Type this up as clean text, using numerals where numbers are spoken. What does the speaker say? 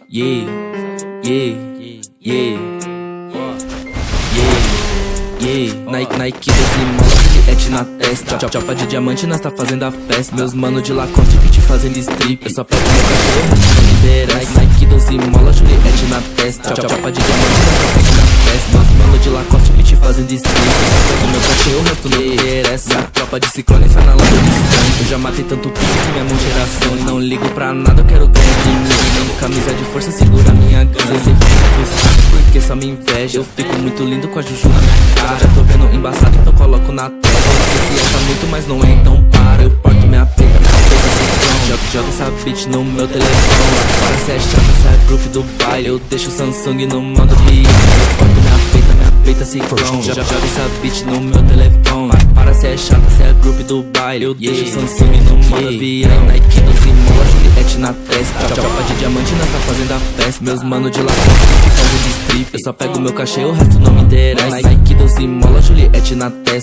Yeah, yeah, yeah, Nike 12 mola, Juliette na testa. Chapa de diamante, nós tá fazendo a festa. Meus mano de Lacoste, beat fazendo strip. Eu só pego meu cachorro, não me interessa. Nike 12 mola, Juliette na testa. Chapa de diamante, nós tá fazendo a festa. Meus mano de Lacoste, beat fazendo strip. Eu só pego meu cachorro, o resto não me interessa. Minha tropa de ciclone sai na lata distante. Eu já matei tanto piso que minha mão geração. E não ligo pra nada, eu quero ganhar dinheiro. Camisa de força, segura minha grana. Você fica frustrado porque só me inveja. Eu fico muito lindo com a juju na minha cara. Já tô vendo embaçado, então coloco na testa. Você se acha muito, mas não é, então para. Eu porto minha peita ciclone. Joga essa bitch no meu telefone. Para se é chata, se é grupo do baile. Eu deixo o Samsung no modo avião. Eu porto minha peita ciclone. Joga essa bitch no meu telefone. Para se é chata, se é grupo do baile. Eu deixo o Samsung no modo avião. Nike 12 mola, Juliette na testa. Chapa de diamante, nós tá fazendo a festa. Meus mano de Lacoste, que fazem de strip. Eu só pego meu cachê, o resto não me interessa. Nike 12 mola, Juliette na testa.